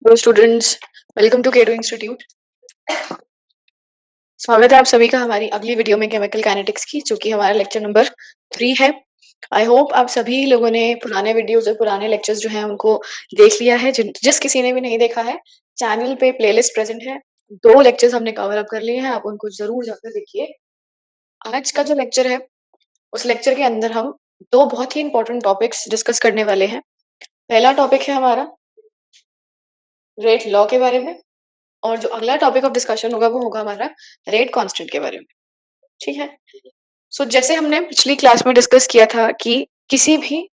Hello students, welcome to Kedo institute. स्वागत है आप सभी का हमारी अगली वीडियो में केमिकल काइनेटिक्स की, जो कि हमारा लेक्चर नंबर 3 है। आई होप आप सभी लोगों ने पुराने वीडियोस और पुराने लेक्चर्स जो हैं उनको देख लिया है। जिस किसी ने भी नहीं देखा है, चैनल पे प्लेलिस्ट प्रेजेंट है। 2 लेक्चर्स हमने कवर अप कर लिए हैं, आप उनको जरूर जाकर देखिए। आज का जो लेक्चर है, उस लेक्चर के अंदर हम 2 बहुत ही इंपॉर्टेंट टॉपिक्स डिस्कस करने वाले हैं। पहला टॉपिक है हमारा रेट लॉ के बारे में, और जो अगला टॉपिक ऑफ डिस्कशन होगा वो होगा हमारा रेट कांस्टेंट के बारे में। ठीक है। जैसे हमने पिछली क्लास में डिस्कस किया था कि किसी भी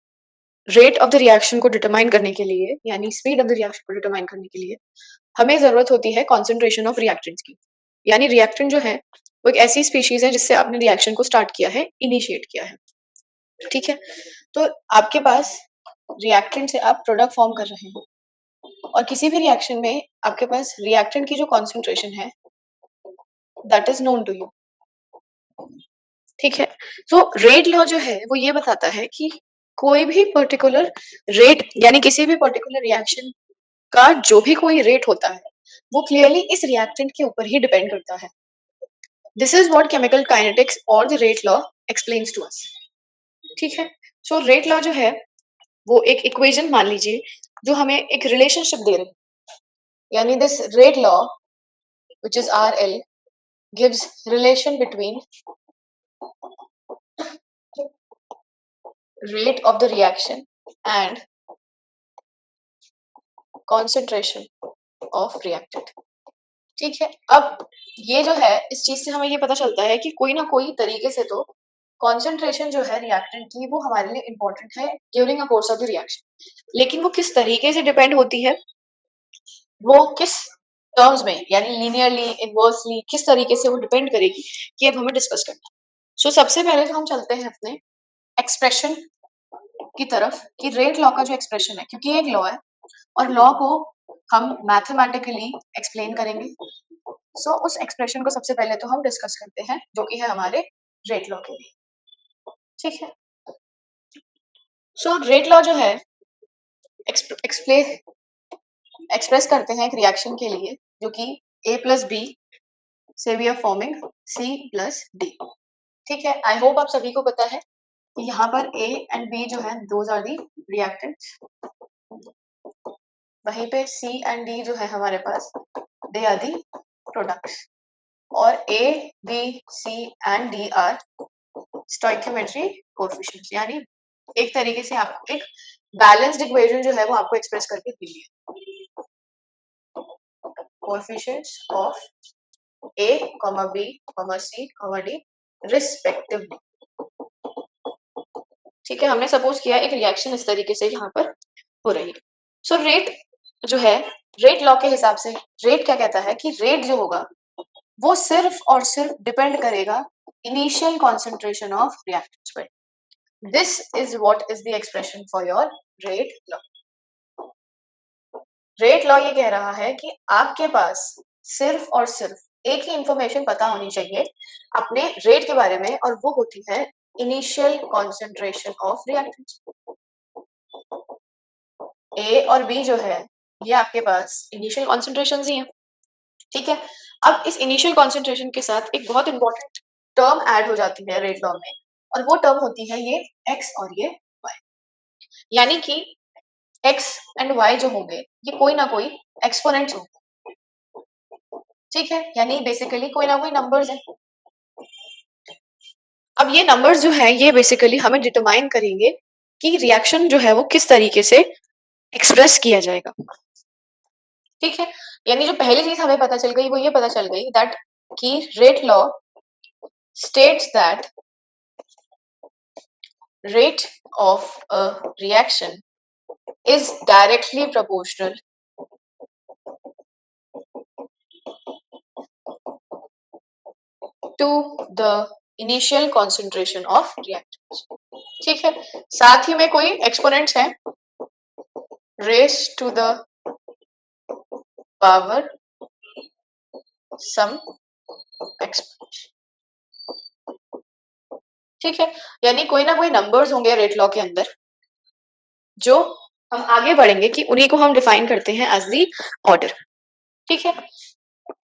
रेट ऑफ द रिएक्शन को डिटरमाइन करने के लिए, यानी स्पीड ऑफ द रिएक्शन को डिटरमाइन करने के लिए हमें जरूरत होती है कॉन्सेंट्रेशन ऑफ रिएक्टेंट्स की। यानी रिएक्टेंट जो है वो एक ऐसी स्पीशीज है जिससे आपने रिएक्शन को स्टार्ट किया है, इनिशिएट किया है। ठीक है। तो आपके पास रिएक्टेंट से आप प्रोडक्ट फॉर्म कर रहे हैं, और किसी भी रिएक्शन में आपके पास रिएक्टेंट की जो कॉन्सेंट्रेशन है that is known to you. ठीक है। रेट लॉ जो है वो ये बताता है कि कोई भी पर्टिकुलर रेट, यानी किसी भी पर्टिकुलर रिएक्शन का जो भी कोई रेट होता है वो क्लियरली इस रिएक्टेंट के ऊपर ही डिपेंड करता है। This is what chemical kinetics और the rate law explains to us. ठीक है। रेट लॉ जो है वो एक इक्वेशन मान लीजिए जो हमें एक रिलेशनशिप दे रही है, यानी this rate law which is RL gives relation between rate of the reaction and concentration of reactant। ठीक है। अब ये जो है, इस चीज से हमें ये पता चलता है कि कोई ना कोई तरीके से तो कॉन्सेंट्रेशन जो है रिएक्टेंट की वो हमारे लिए इम्पोर्टेंट है during a course of the reaction. लेकिन वो किस तरीके से डिपेंड होती है, वो किस टर्म्स में, यानी लीनियरली, इनवर्सली, किस तरीके से वो डिपेंड करेगी, ये अब हमें डिस्कस करना है। सबसे पहले तो हम चलते हैं अपने एक्सप्रेशन की तरफ कि रेट लॉ का जो एक्सप्रेशन है, क्योंकि ये एक लॉ है और लॉ को हम मैथमेटिकली एक्सप्लेन करेंगे। उस एक्सप्रेशन को सबसे पहले तो हम डिस्कस करते हैं, जो कि है हमारे रेट लॉ के लिए। ठीक है। रेट लॉ जो है एक्सप्रेस करते हैं एक रिएक्शन के लिए, जो कि A प्लस बी से we are forming C plus D. ठीक है। आई होप आप सभी को पता है कि यहाँ पर A एंड B जो है दोज आर दी रिएक्टेंट्स, वहीं पे C एंड D जो है हमारे पास दे आर दी प्रोडक्ट्स, और A, B, C and D are stoichiometry coefficients. यानी एक तरीके से आपको एक बैलेंस्ड इक्वेशन जो है वो आपको एक्सप्रेस करके दी है, coefficients of A, B, C, D respectively. ठीक है। हमने सपोज किया एक रिएक्शन इस तरीके से यहाँ पर हो रही है। रेट जो है, रेट लॉ के हिसाब से रेट क्या कहता है कि रेट जो होगा वो सिर्फ और सिर्फ डिपेंड करेगा इनिशियल कॉन्सेंट्रेशन ऑफ रिएक्टेंट्स पर। This is what is the expression for your rate law. Rate law ये कह रहा है कि आपके पास सिर्फ और सिर्फ एक ही इंफॉर्मेशन पता होनी चाहिए अपने रेट के बारे में, और वो होती है इनिशियल कॉन्सेंट्रेशन ऑफ रिएक्टेंट्स। ए और बी जो है ये आपके पास इनिशियल कॉन्सेंट्रेशन ही है। ठीक है। अब इस इनिशियल कॉन्सेंट्रेशन के साथ एक बहुत इंपॉर्टेंट टर्म ऐड हो जाती है रेट लॉ में, और वो टर्म होती है ये x और ये y। यानी कि x एंड y जो होंगे ये कोई ना कोई एक्सपोनेंट्स होंगे। ठीक है। यानी बेसिकली कोई ना कोई नंबर्स है। अब ये नंबर्स जो है ये बेसिकली हमें डिटरमाइन करेंगे कि रिएक्शन जो है वो किस तरीके से एक्सप्रेस किया जाएगा। ठीक है। यानी जो पहली चीज हमें पता चल गई वो ये पता चल गई दैट कि rate law states that rate of a reaction is directly proportional to the initial concentration of reactants। ठीक है। साथ ही में कोई एक्सपोनेंट्स हैं, raise to the power some exponents. ठीक है। यानी कोई ना कोई नंबर्स होंगे रेट लॉ के अंदर जो हम आगे बढ़ेंगे कि उन्हीं को हम डिफाइन करते हैं एज दी ऑर्डर। ठीक है,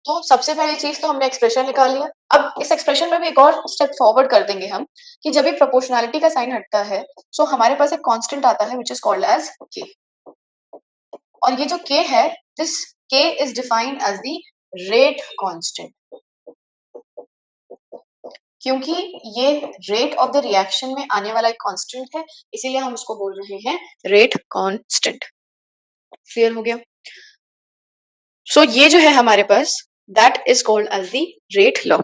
तो सबसे पहली चीज तो हमने एक्सप्रेशन निकाल लिया। अब इस एक्सप्रेशन में भी एक और स्टेप फॉरवर्ड कर देंगे हम कि जब भी प्रोपोर्शनैलिटी का साइन हटता है सो हमारे पास एक कांस्टेंट आता है व्हिच इज कॉल्ड एज के, और ये जो के है, this k is defined as the rate constant, क्योंकि ये रेट ऑफ द रिएक्शन में आने वाला एक कांस्टेंट है, इसीलिए हम उसको बोल रहे हैं रेट कांस्टेंट। क्लियर हो गया? सो ये जो है हमारे पास that is called as the rate law,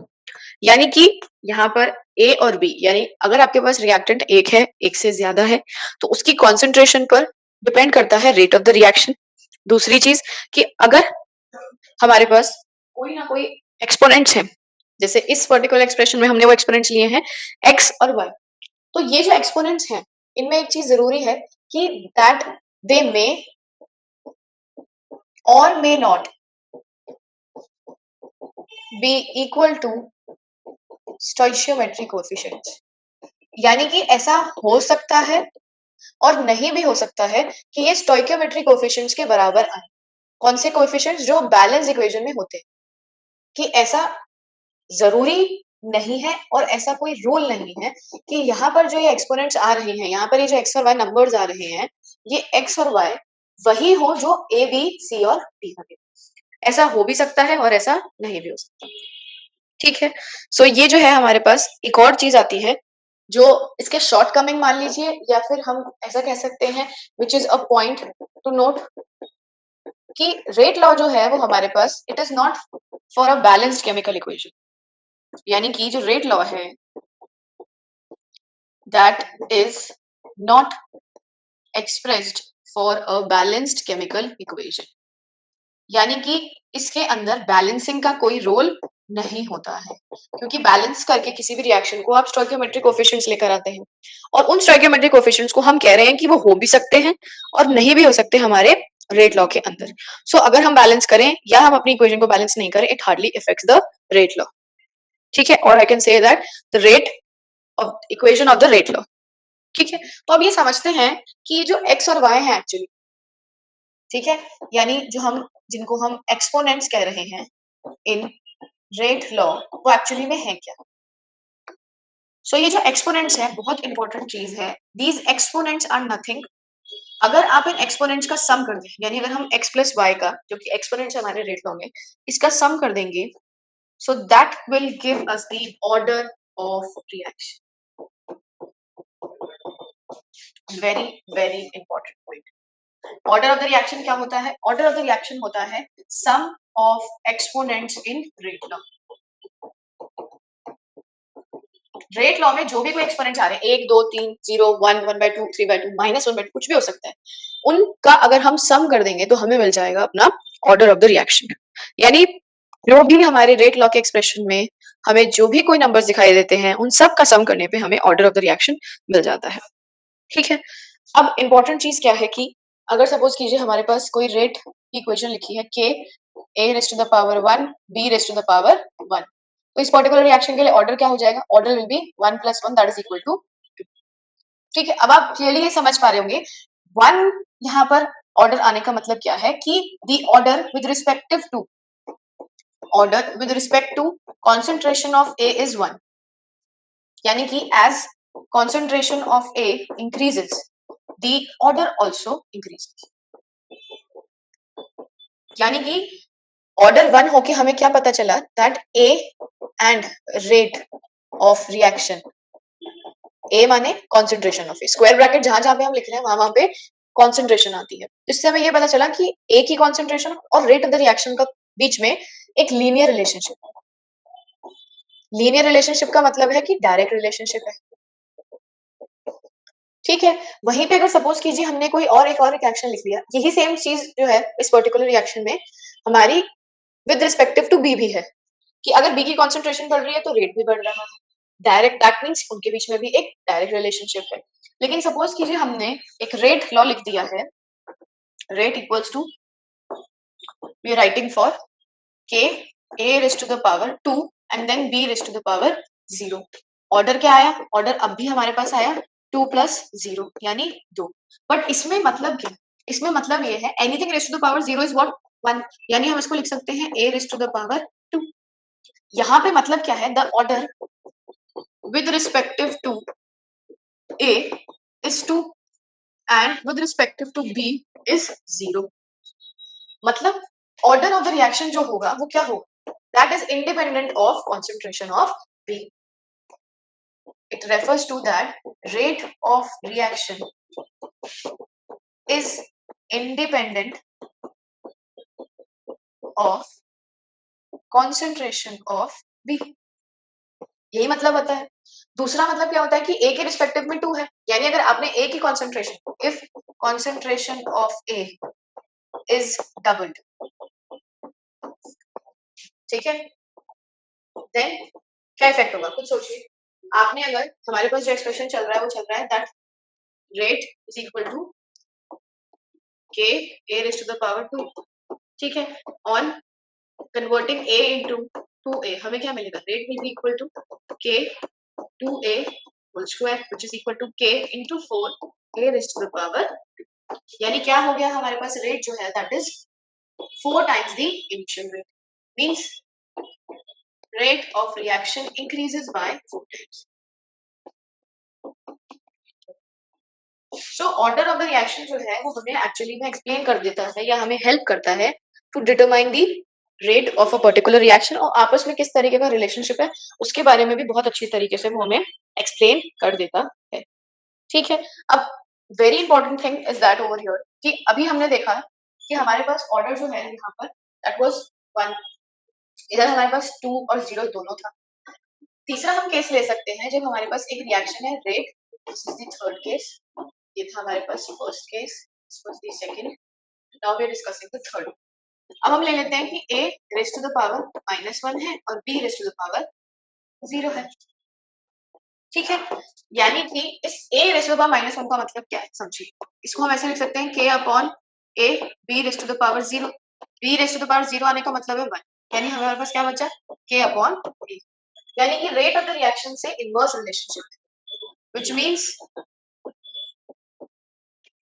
यानी कि यहाँ पर ए और बी, यानी अगर आपके पास रिएक्टेंट एक है, एक से ज्यादा है, तो उसकी कॉन्सेंट्रेशन पर डिपेंड करता है रेट ऑफ द रिएक्शन। दूसरी चीज कि अगर हमारे पास कोई ना कोई एक्सपोनेंट्स है, जैसे इस पर्टिकुलर एक्सप्रेशन में हमने वो एक्सपोनेंट्स लिए हैं एक्स और वाई, तो ये जो एक्सपोनेंट्स हैं इनमें एक चीज जरूरी है कि that they may or may not be equal to stoichiometric coefficients, यानी कि ऐसा हो सकता है और नहीं भी हो सकता है कि ये स्टोइकियोमेट्रिक कोएफिशिएंट्स के बराबर आए। कौन से कोएफिशिएंट्स? जो बैलेंस इक्वेशन में होते हैं। कि ऐसा जरूरी नहीं है और ऐसा कोई रूल नहीं है कि यहाँ पर जो ये एक्सपोनेंट्स आ रहे हैं, यहाँ पर ये जो एक्स और वाई नंबर्स आ रहे हैं, ये एक्स और वाई वही हो जो ए बी सी और डी होंगे। ऐसा हो भी सकता है और ऐसा नहीं भी हो सकता। ठीक है, सो ये जो है हमारे पास एक और चीज आती है जो इसके शॉर्ट कमिंग मान लीजिए, या फिर हम ऐसा कह सकते हैं which is a point to note, कि रेट लॉ जो है वो हमारे पास it is not for a balanced chemical equation, यानी कि जो रेट लॉ है that is not expressed for a balanced chemical equation, यानी कि इसके अंदर बैलेंसिंग का कोई रोल नहीं होता है, क्योंकि बैलेंस करके किसी भी रिएक्शन को आप स्टोइकियोमेट्रिक कोएफिशिएंट्स लेकर आते हैं, और उन स्टोइकियोमेट्रिक कोएफिशिएंट्स को हम कह रहे हैं कि वो हो भी सकते हैं और नहीं भी हो सकते हमारे रेट लॉ के अंदर। सो अगर हम बैलेंस करें या हम अपनी इक्वेशन को बैलेंस नहीं करें, it hardly effects the rate law. ठीक है, और I can say that the rate of equation of the rate law. ठीक है, तो अब ये समझते हैं कि ये जो एक्स और वाई है एक्चुअली, ठीक है, यानी जो हम जिनको हम एक्सपोनेंट्स कह रहे हैं इन रेट लॉ, वो एक्चुअली में है क्या? सो ये जो एक्सपोनेंट्स है बहुत इंपॉर्टेंट चीज है। दीज एक्सपोनेंट्स आर नथिंग, अगर आप इन एक्सपोनेंट्स का सम कर दें, यानी अगर हम x प्लस वाई का, जो कि एक्सपोनेंट्स है हमारे रेट लॉ में, इसका सम कर देंगे, so that will give us the order of reaction. Very very important point. Order of the reaction क्या होता है? ऑर्डर ऑफ द रिएक्शन होता है sum of exponents in rate law. Rate law में जो भी कोई एक्सपोनेंट्स आ रहे हैं, 1 2 3 0 1 1/2 3/2 -1/2 कुछ भी हो सकता है, उनका अगर हम सम कर देंगे तो हमें मिल जाएगा अपना ऑर्डर ऑफ द रिएक्शन। यानी जो भी हमारे रेट लॉ के एक्सप्रेशन में हमें जो भी कोई नंबर्स दिखाई देते हैं, उन सब का सम करने पे हमें ऑर्डर ऑफ द रिएक्शन मिल जाता है। ठीक है, अब इंपॉर्टेंट चीज क्या है कि अगर सपोज कीजिए हमारे पास कोई रेट की इक्वेशन लिखी है के a raise to the power 1 b raise to the power 1, तो इस पर्टिकुलर रिएक्शन के लिए ऑर्डर क्या हो जाएगा? Order will be 1 + 1 that is equal to 2। ठीक है, अब आप क्लियरली ये समझ पा रहे होंगे 1 यहाँ पर ऑर्डर आने का मतलब क्या है कि the order with respect to concentration of A is 1, यानी कि as concentration of A increases the order also increases, यानी कि ऑर्डर 1 होके हमें क्या पता चला that A and rate of reaction, A माने concentration of A, square bracket जहां जहां पे हम लिख रहे हैं वहां पे कॉन्सेंट्रेशन आती है। इससे हमें ये पता चला कि ए की कॉन्सेंट्रेशन और रेट ऑफ द रिएक्शन का बीच में एक लीनियर रिलेशनशिप है। लीनियर रिलेशनशिप का मतलब है कि डायरेक्ट रिलेशनशिप है। ठीक है, वहीं पे अगर सपोज कीजिए हमने कोई और एक रिएक्शन लिख लिया, यही सेम चीज जो है इस पर्टिकुलर रिएक्शन में हमारी विद रिस्पेक्टिव टू बी भी है, कि अगर बी की कॉन्सेंट्रेशन बढ़ रही है तो रेट भी बढ़ रहा है। डायरेक्ट दैट मीन्स उनके बीच में भी एक डायरेक्ट रिलेशनशिप है। लेकिन सपोज कीजिए हमने एक रेट लॉ लिख दिया है, rate equals to we are writing for k a raise to the power 2 and then b raise to the power 0। Order क्या आया? ऑर्डर अब भी हमारे पास आया 2 + 0 यानी 2। बट इसमें मतलब क्या? इसमें मतलब ये है anything raise to the power 0 is what 1, यानी हम इसको लिख सकते हैं a raise to the power 2। यहाँ पे मतलब क्या है, the order with respective to a is 2 and with respective to b is 0। मतलब ऑर्डर ऑफ द रिएक्शन जो होगा वो क्या होगा, that is independent of concentration of b। It refers to that rate of reaction is independent of concentration of B। यही मतलब होता है। दूसरा मतलब क्या होता है कि A के रिस्पेक्टिव में 2 है, यानी अगर आपने A की concentration, if concentration of A is doubled, ठीक है, देन क्या इफेक्ट होगा कुछ सोचिए। आपने अगर, हमारे पास जो एक्सप्रेशन चल रहा है वो चल रहा है that rate is equal to k a raised to the power 2, ठीक है, on converting a into 2a हमें क्या मिलेगा, rate will be equal to k 2a whole square which is equal to k into 4 a raised to the power 2। यानी क्या हो गया हमारे पास, रेट जो है that is 4 times the initial rate, means rate of reaction increases by 4 times। So order of the reaction जो है वो हमें एक्चुअली में एक्सप्लेन कर देता है या हमें हेल्प करता है to determine the rate of a particular reaction, और आपस में किस तरीके का रिलेशनशिप है उसके बारे में भी बहुत अच्छी तरीके से वो हमें एक्सप्लेन कर देता है, ठीक है। अब very important thing is that over here कि अभी हमने देखा कि हमारे पास ऑर्डर जो है यहाँ पर दैट वाज 1, इधर हमारे पास 2 और 0 दोनों था। तीसरा हम केस ले सकते हैं जब हमारे पास एक रिएक्शन है rate, this is the third case, ये था हमारे पास first case, this was the second, now we are discussing the third. अब हम ले लेते हैं कि a raise to the power -1 है और b raise to the power 0 है, ठीक है। यानी कि इस a raise to the power -1 का मतलब क्या है समझिए, इसको हम ऐसे लिख सकते हैं k upon a b raise to the power 0, b raise to the power 0 आने का मतलब है 1, यानी हमारे पास क्या बचा k अपॉन a, यानी कि रेट ऑफ द रिएक्शन से इनवर्स रिलेशनशिप है, which means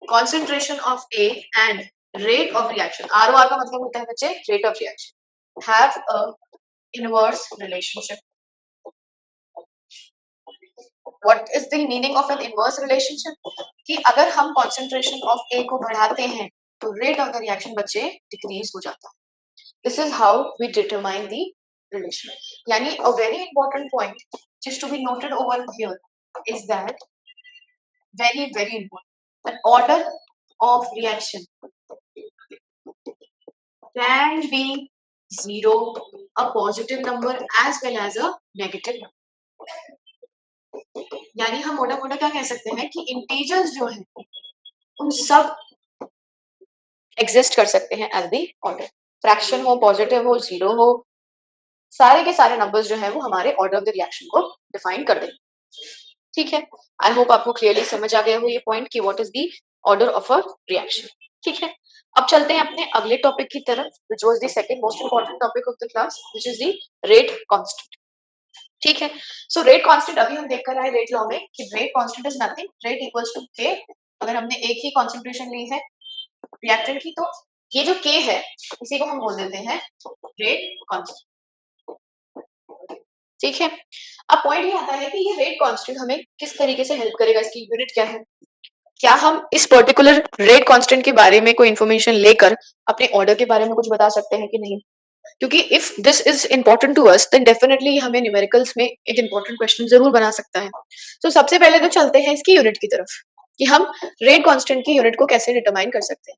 concentration of A and rate of reaction, ROR का मतलब होता है बच्चे rate of reaction, have a inverse relationship। What is the meaning of an inverse relationship? कि अगर हम concentration of A को बढ़ाते हैं तो rate of the reaction बच्चे decrease हो जाता है। This is how we determine the relation। यानी a very important point just to be noted over here is that very important, an order of reaction can be 0, a positive number as well as a negative number। यानी हम मोटा मोटा क्या कह सकते हैं कि इंटीजर्स जो हैं उन सब एग्जिस्ट कर सकते हैं एज दी ऑर्डर, फ्रैक्शन हो, पॉजिटिव हो, 0 हो, सारे के सारे नंबर्स जो है वो हमारे ऑर्डर ऑफ द रिएक्शन को डिफाइन कर देंगे, ठीक है। आई होप आपको क्लियरली समझ आ गया हो ये पॉइंट कि what is the order of a reaction, ठीक है। अब चलते हैं अपने अगले टॉपिक की तरफ, which was the second most important topic of the class, which is the rate constant, ठीक है। सो रेट कांस्टेंट अभी हम देखकर आए रेट लॉ में कि rate constant is nothing, rate equals to k. अगर हमने एक ही कॉन्सेंट्रेशन ली है रिएक्टेंट की तो ये जो के है इसी को हम बोल देते हैं रेट कांस्टेंट, ठीक है। अब पॉइंट ये आता है कि ये रेट कांस्टेंट हमें किस तरीके से हेल्प करेगा, इसकी यूनिट क्या है, क्या हम इस पर्टिकुलर रेट कांस्टेंट के बारे में कोई इन्फॉर्मेशन लेकर अपने ऑर्डर के बारे में कुछ बता सकते हैं कि नहीं, क्योंकि if this is important to us then definitely हमें न्यूमेरिकल्स में एक इंपॉर्टेंट क्वेश्चन जरूर बना सकता है। तो सबसे पहले तो चलते हैं इसकी यूनिट की तरफ कि हम रेट कांस्टेंट की यूनिट को कैसे डिटरमाइन कर सकते हैं,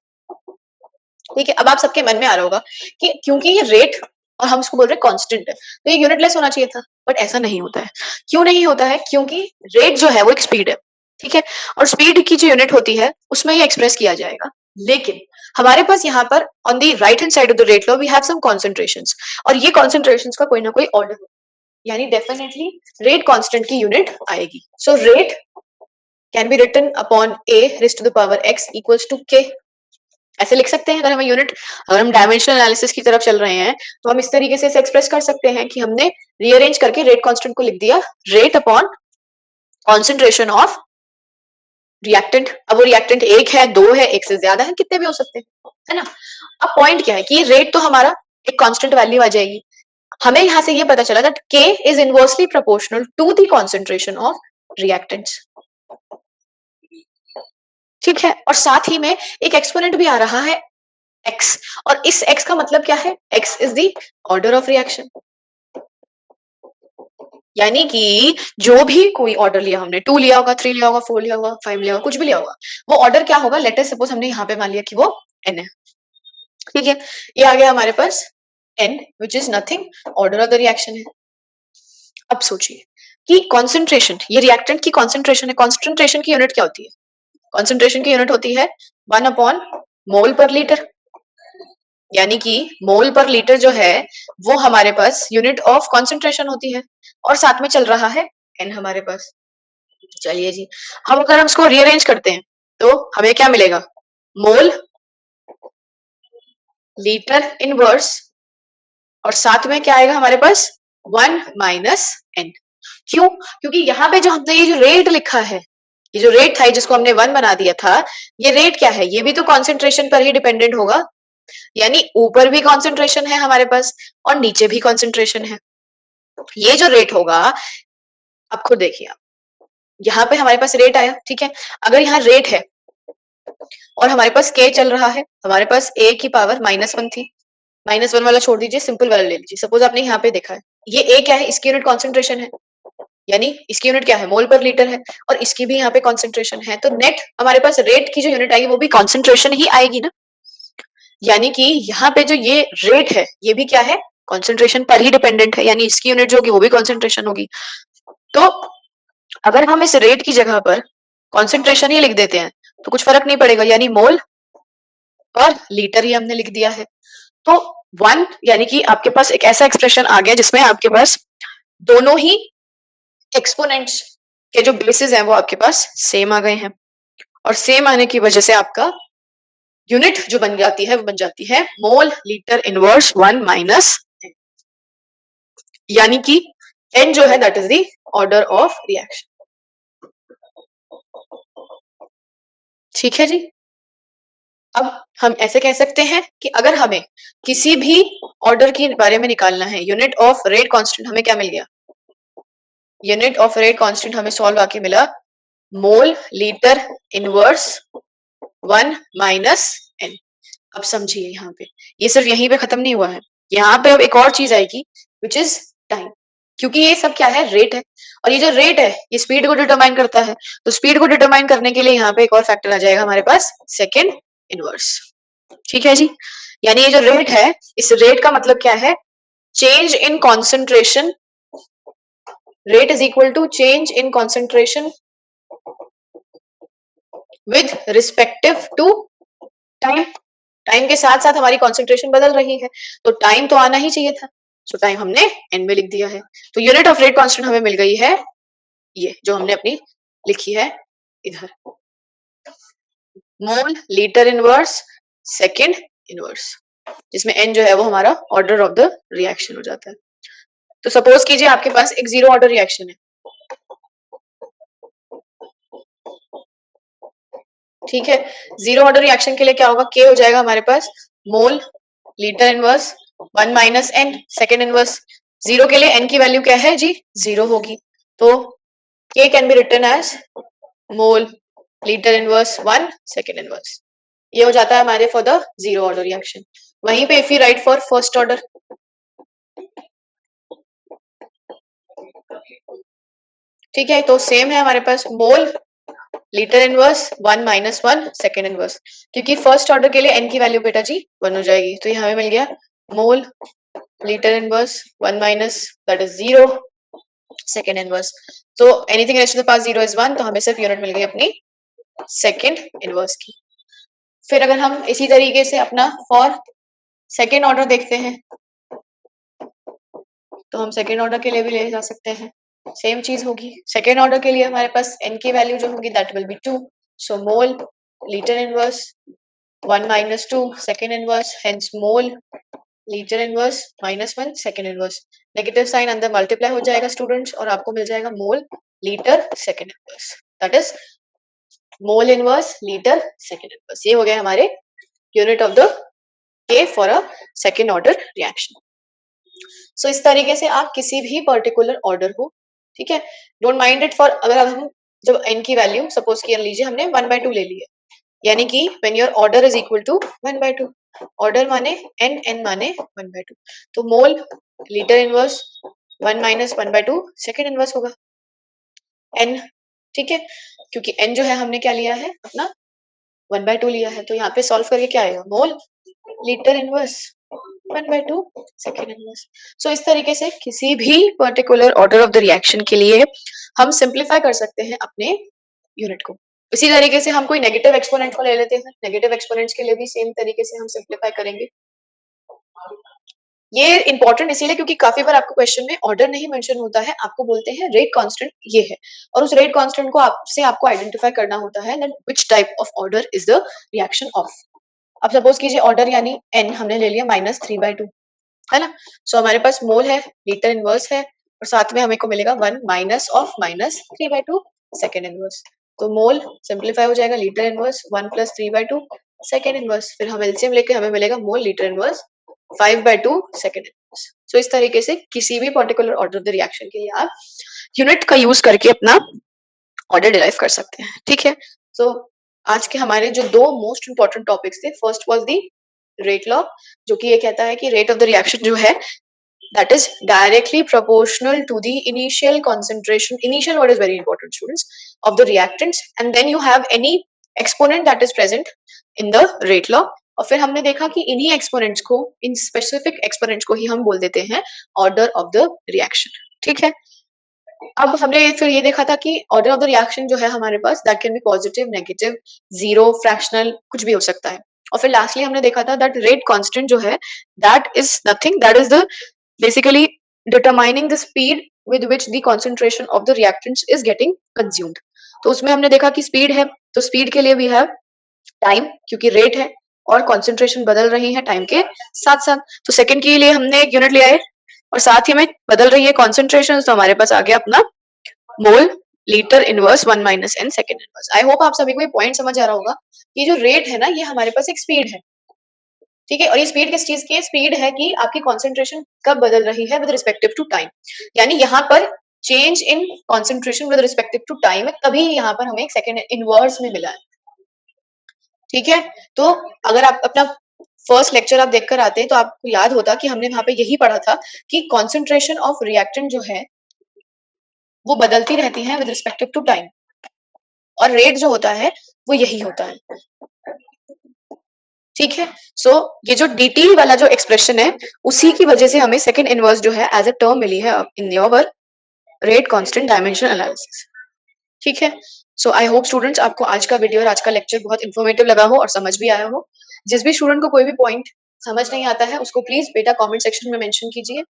ठीक है। अब आप सबके मन में आ रहा होगा कि क्योंकि ये रेट और हम इसको बोल रहे हैं कांस्टेंट है तो ये यूनिटलेस होना चाहिए था, बट ऐसा नहीं होता है। क्यों नहीं होता है, क्योंकि रेट जो है वो एक स्पीड है, ठीक है, और स्पीड की जो यूनिट होती है उसमें ये एक्सप्रेस किया जाएगा, लेकिन हमारे पास यहाँ पर on the right hand side of the rate law we have some concentrations, और ये कॉन्सेंट्रेशंस का कोई ना कोई ऑर्डर होगा, यानी डेफिनेटली रेट कांस्टेंट की यूनिट आएगी। So rate can be written upon a raise to the power x equals to k, ऐसे लिख सकते हैं। अगर हम यूनिट, अगर हम डायमेंशनल एनालिसिस की तरफ चल रहे हैं तो हम इस तरीके से इसे एक्सप्रेस कर सकते हैं कि हमने रीअरेंज करके रेट कांस्टेंट को लिख दिया rate upon concentration of reactant, अब वो रिएक्टेंट 1 है, 2 है, 1 से ज्यादा है, कितने भी हो सकते हैं, है ना। अब पॉइंट क्या है कि ये रेट तो हमारा एक कांस्टेंट वैल्यू आ जाएगी। हमें यहां से ये पता चला that K is inversely proportional to the concentration of reactants. ठीक है, और साथ ही में एक एक्सपोनेंट भी आ रहा है x, और इस x का मतलब क्या है, x is the order of reaction. यानी कि जो भी कोई ऑर्डर लिया हमने, 2 लिया होगा, 3 लिया होगा, 4 लिया होगा, 5 लिया होगा, कुछ भी लिया होगा, वो ऑर्डर क्या होगा, लेट अस सपोज हमने यहाँ पे मान लिया कि वो n है। ठीक है, ये आ गया हमारे पास n which is nothing, order of the reaction है। अब सोचिए कि कॉन्सेंट्रेशन, ये रिएक्टेंट की कॉन्सेंट्रेशन है, कॉन्सेंट्रेशन की यूनिट क्या होती है, कॉन्सेंट्रेशन की यूनिट होती है 1 अपॉन मोल पर लीटर। यानी कि मोल पर लीटर जो है वो हमारे पास यूनिट ऑफ कॉन्सेंट्रेशन होती है, और साथ में चल रहा है n हमारे पास। चलिए जी, अब अगर हम इसको रीअरेंज करते हैं तो हमें क्या मिलेगा, मोल लीटर इनवर्स, और साथ में क्या आएगा हमारे पास 1 माइनस n। क्यों, क्योंकि यहाँ पे जो हमने ये जो रेट लिखा है, ये जो रेट था जिसको हमने 1 बना दिया था, ये रेट क्या है, ये भी तो कॉन्सेंट्रेशन पर ही डिपेंडेंट होगा। यानी ऊपर भी कॉन्सेंट्रेशन है हमारे पास और नीचे भी कॉन्सेंट्रेशन है। ये जो रेट होगा, अब खुद देखिए आप, यहाँ पे हमारे पास रेट आया, ठीक है, अगर यहाँ रेट है और हमारे पास k चल रहा है, हमारे पास a की पावर -1 थी, -1 वाला छोड़ दीजिए, सिंपल वाला ले लीजिए। सपोज आपने यहाँ पे देखा है, ये a क्या है, इसकी यूनिट कॉन्सेंट्रेशन है, यानी इसकी यूनिट क्या है, मोल पर लीटर है, और इसकी भी यहाँ पे कॉन्सेंट्रेशन है, तो नेट हमारे पास रेट की जो यूनिट आएगी वो भी कॉन्सेंट्रेशन ही आएगी ना। यानी कि यहाँ पे जो ये रेट है ये भी क्या है, कॉन्सेंट्रेशन पर ही डिपेंडेंट है, यानी इसकी यूनिट जो होगी वो भी कॉन्सेंट्रेशन होगी। तो अगर हम इस रेट की जगह पर कॉन्सेंट्रेशन ही लिख देते हैं तो कुछ फर्क नहीं पड़ेगा, यानी मोल और लीटर ही हमने लिख दिया है। तो 1 यानी कि आपके पास एक ऐसा एक्सप्रेशन आ गया जिसमें आपके पास दोनों ही एक्सपोनेंट्स के जो बेसिस हैं वो आपके पास सेम आ गए हैं, और सेम आने की वजह से आपका यूनिट जो बन जाती है वो बन जाती है मोल लीटर इनवर्स 1 माइनस, यानी कि n जो है that is the order of reaction. ठीक है जी, अब हम ऐसे कह सकते हैं कि अगर हमें किसी भी ऑर्डर के बारे में निकालना है, यूनिट ऑफ रेट कांस्टेंट हमें क्या मिल गया, यूनिट ऑफ रेट कांस्टेंट हमें सॉल्व आके मिला मोल लीटर इनवर्स 1 माइनस n। अब समझिए यहाँ पे, ये सिर्फ यहीं पे खत्म नहीं हुआ है, यहाँ पे अब एक और चीज आएगी विच इज टाइम, क्योंकि ये सब क्या है, रेट है, और ये जो रेट है ये स्पीड को डिटरमाइन करता है, तो स्पीड को डिटरमाइन करने के लिए यहाँ पे एक और फैक्टर आ जाएगा हमारे पास, सेकेंड इनवर्स। ठीक है जी, यानी ये जो रेट है, इस रेट का मतलब क्या है, change in concentration, rate is equal to change in concentration with respective to time. Time के साथ साथ हमारी कॉन्सेंट्रेशन बदल रही है, तो टाइम तो आना ही चाहिए था, सो टाइम हमने एन में लिख दिया है। तो यूनिट ऑफ रेट कांस्टेंट हमें मिल गई है ये जो हमने अपनी लिखी है इधर, मोल लीटर इनवर्स सेकेंड इनवर्स, जिसमें एन जो है वो हमारा ऑर्डर ऑफ द रिएक्शन हो जाता है। तो सपोज कीजिए आपके पास एक जीरो ऑर्डर रिएक्शन है, ठीक है, जीरो ऑर्डर रिएक्शन के लिए क्या होगा, के हो जाएगा हमारे पास mole litre inverse 1 minus n second inverse. Zero के लिए एन की वैल्यू क्या है जी, जीरो होगी, तो K can be written as mole litre inverse 1 second inverse. ये हो जाता है हमारे for the zero order reaction. वहीं पे if you write for first order, ठीक है, तो सेम है हमारे पास mole litre inverse 1 minus 1 second inverse, क्योंकि फर्स्ट ऑर्डर के लिए एन की वैल्यू बेटा जी 1 हो जाएगी, तो ये हमें मिल गया mole litre inverse 1 minus that is 0 second inverse. तो anything raised to the power 0 is 1, तो हमें सिर्फ यूनिट मिल गई अपनी सेकेंड इनवर्स की। फिर अगर हम इसी तरीके से अपना फॉर सेकेंड ऑर्डर देखते हैं, तो हम सेकेंड ऑर्डर के लिए भी ले जा सकते हैं, सेम चीज होगी। सेकेंड ऑर्डर के लिए हमारे पास n की वैल्यू जो होगी that will be 2, so mole litre inverse 1 minus 2 second inverse, hence mole litre inverse -1 second inverse. Negative sign अंदर मल्टीप्लाई हो जाएगा स्टूडेंट्स, और आपको मिल जाएगा mole litre second inverse, that is mole inverse, litre, second inverse, ये हो गए हमारे unit of the K for a second order reaction. So इस तरीके से आप किसी भी पर्टिकुलर ऑर्डर को, ठीक है, डोंट माइंड इट फॉर, अगर हम जब n की वैल्यू सपोज कर लीजिए हमने 1/2 ले ली है, यानी कि when your order is equal to 1/2, order माने n माने 1/2, तो mole litre inverse 1 minus 1/2 second inverse होगा n, ठीक है, क्योंकि n जो है हमने क्या लिया है अपना 1/2 लिया है, तो यहाँ पे सॉल्व करके क्या आएगा, mole litre inverse 1/2 second inverse. So इस तरीके से किसी भी particular order of the reaction के लिए हम सिंप्लीफाई कर सकते हैं अपने यूनिट को। इसी तरीके से हम कोई नेगेटिव एक्सपोनेंट को ले लेते हैं, नेगेटिव एक्सपोनेंट्स के लिए भी सेम तरीके से हम सिंप्लीफाई करेंगे। ये इंपॉर्टेंट इसीलिए क्योंकि काफी बार आपको क्वेश्चन में ऑर्डर नहीं मेंशन होता है, आपको बोलते हैं रेट कांस्टेंट ये है, और उस रेट कांस्टेंट को आपको आइडेंटिफाई करना होता है that which type of order is the reaction of. अब सपोज कीजिए ऑर्डर यानी n हमने ले लिया -3/2, है ना, सो हमारे पास मोल है, लीटर इनवर्स है, और साथ में हमें को मिलेगा 1 माइनस ऑफ -3/2 सेकेंड इनवर्स, तो मोल सिंप्लीफाई हो जाएगा litre inverse 1 plus 3/2 second inverse, फिर हम एलसीएम लेके हमें मिलेगा mole litre inverse 5/2 second inverse. So इस तरीके से किसी भी particular order of the reaction के लिए आप यूनिट का यूज करके अपना ऑर्डर डिराइव कर सकते हैं, ठीक है। सो आज के हमारे जो दो मोस्ट इंपॉर्टेंट टॉपिक्स थे, first was the rate law, जो कि ये कहता है कि रेट ऑफ द रिएक्शन जो है that is directly proportional to the initial concentration, initial word is very important students, of the reactants, and then you have any exponent that is present in the rate law, और फिर हमने देखा कि इन्हीं exponents को, in specific exponents को ही हम बोल देते हैं ऑर्डर ऑफ द रिएक्शन, ठीक है। अब हमने फिर ये देखा था कि ऑर्डर ऑफ द रिएक्शन जो है हमारे पास that can be positive, negative, zero, fractional, कुछ भी हो सकता है, और फिर लास्टली हमने देखा था दैट रेट कांस्टेंट जो है that is nothing, that is the basically determining the speed with which the concentration of the reactants is getting consumed। तो उसमें हमने देखा कि स्पीड है, तो स्पीड के लिए वी हैव टाइम, क्योंकि रेट है और कॉन्सेंट्रेशन बदल रही है टाइम के साथ साथ, तो सेकंड के लिए हमने एक यूनिट लिया है और साथ ही में बदल रही है कॉन्सेंट्रेशन, तो हमारे पास आ गया अपना मोल litre inverse 1 minus n second inverse. I hope आप सभी को ये पॉइंट समझ आ रहा होगा कि जो रेट है ना ये हमारे पास एक स्पीड है, ठीक है, और ये स्पीड किस चीज की है, स्पीड है कि आपकी कॉन्सेंट्रेशन कब बदल रही है विद रिस्पेक्टिव टू टाइम, यानी यहाँ पर change in concentration with respective to time है, तभी यहाँ पर हमें एक सेकेंड इनवर्स में मिला है, ठीक है। तो अगर आप अपना फर्स्ट लेक्चर आप देखकर आते हैं तो आपको याद होता कि हमने वहां पे यही पढ़ा था कि कॉन्सेंट्रेशन ऑफ रिएक्टेंट जो है वो बदलती रहती है विद रिस्पेक्टिव टू टाइम, और रेट जो होता है वो यही होता है, ठीक है। सो ये जो dt वाला जो एक्सप्रेशन है उसी की वजह से हमें सेकंड इनवर्स जो है एज अ टर्म मिली है in your rate constant dimension analysis, ठीक है। सो आई होप स्टूडेंट्स आपको आज का वीडियो और आज का लेक्चर बहुत इंफॉर्मेटिव लगा हो और समझ भी आया हो। जिस भी स्टूडेंट को कोई भी पॉइंट समझ नहीं आता है उसको प्लीज बेटा कमेंट सेक्शन में मेंशन कीजिए,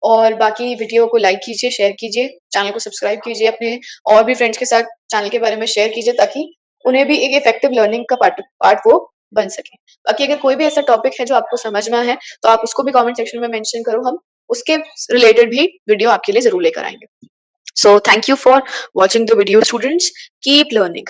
और बाकी वीडियो को लाइक कीजिए, शेयर कीजिए, चैनल को सब्सक्राइब कीजिए, अपने और भी फ्रेंड्स के साथ चैनल के बारे में शेयर कीजिए ताकि उन्हें भी एक इफेक्टिव लर्निंग का पार्ट वो बन सके। बाकी अगर कोई भी ऐसा टॉपिक है जो आपको समझना है तो आप उसको भी कमेंट सेक्शन में मेंशन करो, हम उसके रिलेटेड भी वीडियो आपके लिए जरूर लेकर आएंगे। So thank you for watching the video students, keep learning.